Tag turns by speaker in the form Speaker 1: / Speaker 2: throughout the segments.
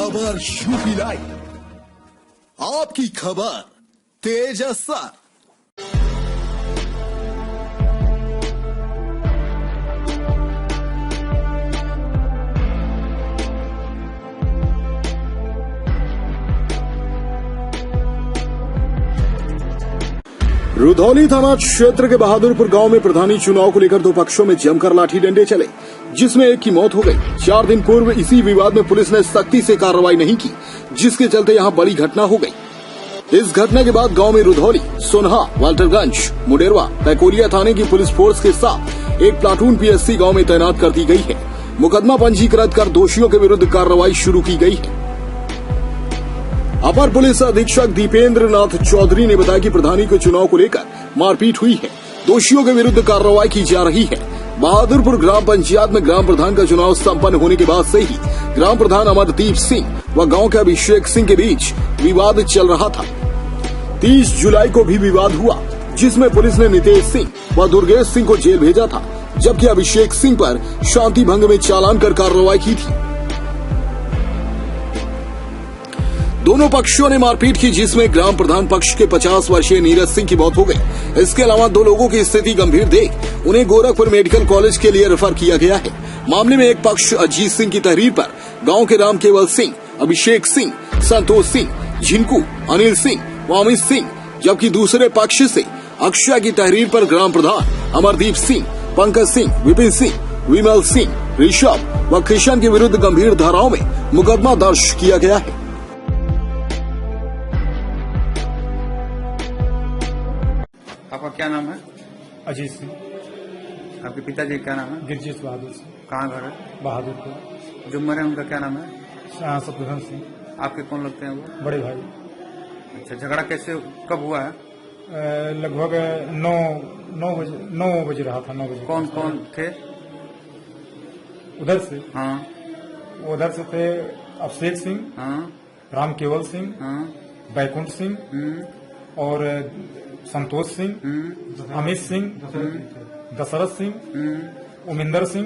Speaker 1: खबर UP live, आपकी खबर तेज असर। रुधौली थाना क्षेत्र के बहादुरपुर गांव में प्रधानी चुनाव को लेकर दो पक्षों में जमकर लाठी डंडे चले, जिसमें एक की मौत हो गई। 4 दिन पूर्व इसी विवाद में पुलिस ने सख्ती से कार्रवाई नहीं की, जिसके चलते यहां बड़ी घटना हो गई। इस घटना के बाद गांव में रुधौली, सोनहा, वाल्टरगंज, मुडेरवा, पैकोलिया थाने की पुलिस फोर्स के साथ एक प्लाटून पीएससी गांव में तैनात कर दी गई है। मुकदमा पंजीकृत कर दोषियों के विरुद्ध कार्रवाई शुरू की गई है। अपर पुलिस अधीक्षक दीपेंद्र नाथ चौधरी ने बताया कि प्रधानी को चुनाव को लेकर मारपीट हुई है, दोषियों के विरुद्ध कार्रवाई की जा रही है। बहादुरपुर ग्राम पंचायत में ग्राम प्रधान का चुनाव संपन्न होने के बाद से ही ग्राम प्रधान अमरदीप सिंह व गांव के अभिषेक सिंह के बीच विवाद चल रहा था। 30 जुलाई को भी विवाद हुआ, जिसमें पुलिस ने नितेश सिंह व दुर्गेश सिंह को जेल भेजा था, जबकि अभिषेक सिंह पर शांति भंग में चालान कर कार्रवाई की थी। दोनों पक्षों ने मारपीट की, जिसमें ग्राम प्रधान पक्ष के 50 वर्षीय नीरज सिंह की मौत हो गई। इसके अलावा 2 लोगों की स्थिति गंभीर देख उन्हें गोरखपुर मेडिकल कॉलेज के लिए रेफर किया गया है। मामले में एक पक्ष अजीत सिंह की तहरीर पर गांव के राम केवल सिंह, अभिषेक सिंह, संतोष सिंह, झिनकू, अनिल सिंह व अमित सिंह, जबकि दूसरे पक्ष से अक्षय की तहरीर पर ग्राम प्रधान अमरदीप सिंह, पंकज सिंह, विपिन सिंह, विमल सिंह, ऋषभ व किशन के विरुद्ध गंभीर धाराओं में मुकदमा दर्ज किया गया है।
Speaker 2: आपका क्या नाम है?
Speaker 3: अजीत सिंह।
Speaker 2: आपके पिताजी का क्या नाम है?
Speaker 3: गिरजेश बहादुर सिंह।
Speaker 2: कहाँ घर है?
Speaker 3: बहादुरपुर।
Speaker 2: जो मरे उनका क्या नाम है?
Speaker 3: शत्रुघ्न सिंह।
Speaker 2: आपके कौन लगते हैं वो?
Speaker 3: बड़े भाई।
Speaker 2: अच्छा, झगड़ा कैसे कब हुआ है?
Speaker 3: लगभग 9 बजे रहा था। 9 बजे।
Speaker 2: कौन कौन थे
Speaker 3: उधर से?
Speaker 2: हाँ।
Speaker 3: उधर से थे अभिषेक सिंह,
Speaker 2: हाँ।
Speaker 3: राम केवल सिंह,
Speaker 2: हाँ।
Speaker 3: बैकुंठ सिंह और संतोष सिंह, अमित सिंह, दशरथ सिंह, उमिंदर सिंह।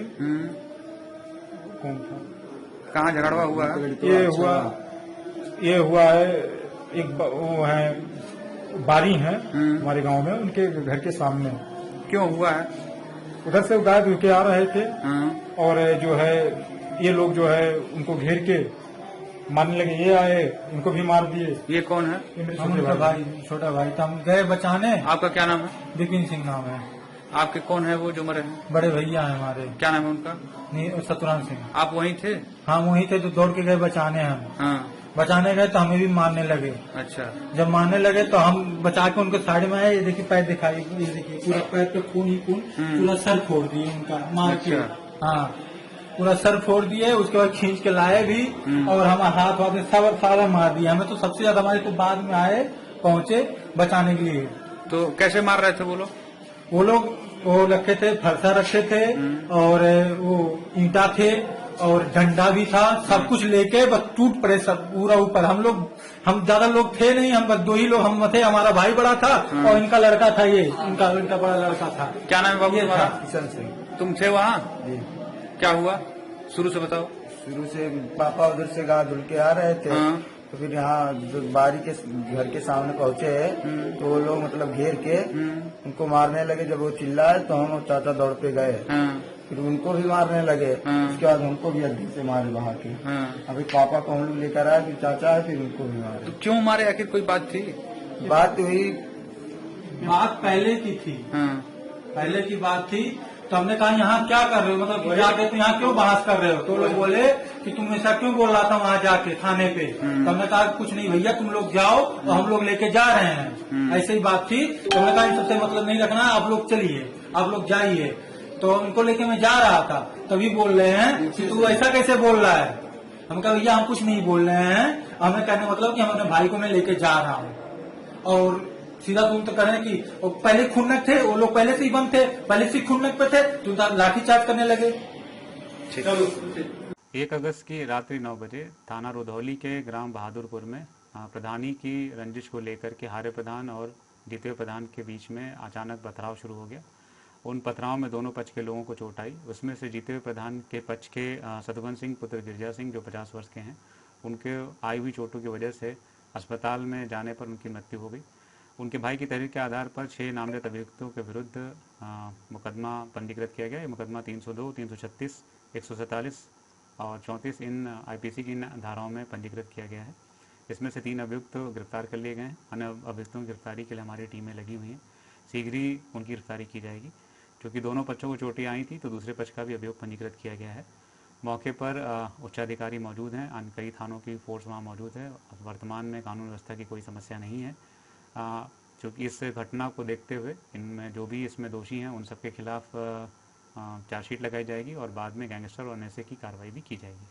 Speaker 3: कौन था?
Speaker 2: कहाँ झगड़वा हुआ है?
Speaker 3: ये हुआ है एक वो है बारी है हमारे गांव में, उनके घर के सामने।
Speaker 2: क्यों हुआ है?
Speaker 3: उधर से गाय धो के आ रहे थे।
Speaker 2: हाँ।
Speaker 3: और जो है ये लोग जो है उनको घेर के मारने लगे। ये आए, इनको भी मार दिए।
Speaker 2: ये कौन है?
Speaker 3: छोटा भाई था। हम गए बचाने।
Speaker 2: आपका क्या नाम है?
Speaker 3: विपिन सिंह नाम है।
Speaker 2: आपके कौन है वो जो मरे हैं?
Speaker 3: बड़े भैया है हमारे।
Speaker 2: क्या नाम है उनका?
Speaker 3: शत्रुघ्न सिंह।
Speaker 2: आप वहीं थे?
Speaker 3: हाँ वहीं थे, तो दौड़ के गए बचाने हम।
Speaker 2: हाँ।
Speaker 3: बचाने गए तो हमें भी मारने लगे।
Speaker 2: अच्छा।
Speaker 3: जब मारने लगे तो हम बचा के उनके साइड में आए। ये देखिए पैर दिखाई, ये देखिए पूरा पैर पे खून ही खून, पूरा सर फोड़ दिए उनका मार के। हाँ, पूरा सर फोड़ दिए। उसके बाद खींच के लाए भी और हम हाथ वाथ में सब सारा मार दिया। हमें तो सबसे ज्यादा हमारे तो बाद में आए, पहुंचे बचाने के लिए।
Speaker 2: तो कैसे मार रहे थे वो लोग?
Speaker 3: वो रखे थे, फरसा रखे थे और वो ईंटा थे और डंडा भी था। सब कुछ लेके बस टूट पड़े सब पूरा ऊपर। हम ज्यादा लोग थे नहीं, हम बस 2 ही लोग हम थे। हमारा भाई बड़ा था और इनका लड़का था, ये इनका बड़ा लड़का था।
Speaker 2: क्या नाम है बाबू तुम्हारा?
Speaker 3: किशन सिंह।
Speaker 2: तुम थे वहाँ? क्या हुआ शुरू से बताओ।
Speaker 4: शुरू से पापा उधर से गाय धुल के आ रहे थे।
Speaker 2: हाँ।
Speaker 4: तो फिर यहाँ जो बारी के घर के सामने पहुंचे तो वो लोग मतलब घेर के उनको मारने लगे। जब वो चिल्लाए तो हम और चाचा दौड़ पे गए।
Speaker 2: हाँ।
Speaker 4: फिर उनको भी मारने लगे।
Speaker 2: हाँ।
Speaker 4: उसके बाद हमको भी अड्डी से मारे वहाँ के।
Speaker 2: हाँ।
Speaker 4: अभी पापा को हम लोग लेकर आए, फिर चाचा आए, फिर उनको भी मारे।
Speaker 2: तो क्यों मारे? आखिर कोई बात थी?
Speaker 4: बात हुई,
Speaker 3: बात पहले की थी।
Speaker 2: हाँ।
Speaker 3: पहले की बात थी। तो हमने कहा यहाँ क्या कर रहे हो, मतलब जाके तो यहाँ क्यों बहस कर रहे हो? तो लोग बोले कि तुम ऐसा क्यों बोल रहा था वहाँ जाके थाने पे। तो हमने कहा कुछ नहीं भैया, तुम लोग जाओ और हम लोग लेके जा रहे हैं। ऐसी ही बात थी। तो हमने कहा इन सबसे मतलब नहीं रखना, आप लोग चलिए, आप लोग जाइए। तो उनको लेके मैं जा रहा था, तभी बोल रहे हैं कि तू ऐसा कैसे बोल रहा है। हम कहा भैया हम कुछ नहीं बोल रहे हैं, हमें कहने मतलब कि हम अपने भाई को मैं लेके जा रहा हूँ। और सीधा तुम तो करें कि वो पहले खुन्नक थे, वो लोग पहले से ही बंद थे, पहले से खुन्नक पे थे, तुम लाठीचार्ज करने लगे।
Speaker 5: 1 अगस्त की रात्रि 9 बजे थाना रुधौली के ग्राम बहादुरपुर में प्रधानी की रंजिश को लेकर के हारे प्रधान और द्वितीय प्रधान के बीच में अचानक पथराव शुरू हो गया। उन पथराव में दोनों पक्ष के लोगों को चोट आई। उसमें से जीते हुए प्रधान के पक्ष के शत्रुघ्न सिंह पुत्र गिरजा सिंह जो 50 वर्ष के हैं, उनके आई हुई चोटों की वजह से अस्पताल में जाने पर उनकी मृत्यु हो गई। उनके भाई की तहरीर के आधार पर 6 नामजद अभियुक्तों के विरुद्ध मुकदमा पंजीकृत किया गया। ये मुकदमा 302, 336, 147 और 34 इन आईपीसी की इन धाराओं में पंजीकृत किया गया है। इसमें से 3 अभियुक्त गिरफ्तार कर लिए गए हैं। अन्य अभियुक्तों की गिरफ्तारी के लिए हमारी टीमें लगी हुई हैं। शीघ्र ही उनकी गिरफ्तारी की जाएगी। क्योंकि दोनों पक्षों को चोटें आई थी तो दूसरे पक्ष का भी अभियोग पंजीकृत किया गया है। मौके पर उच्चाधिकारी मौजूद हैं, अन्य कई थानों की फोर्स वहाँ मौजूद है। वर्तमान में कानून व्यवस्था की कोई समस्या नहीं है। क्योंकि इस घटना को देखते हुए इनमें जो भी इसमें दोषी हैं उन सबके खिलाफ चार्जशीट लगाई जाएगी और बाद में गैंगस्टर और नशे की कार्रवाई भी की जाएगी।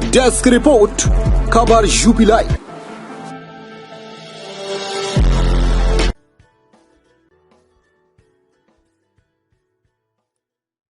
Speaker 1: डेस्क रिपोर्ट, खबर यूपी लाइव।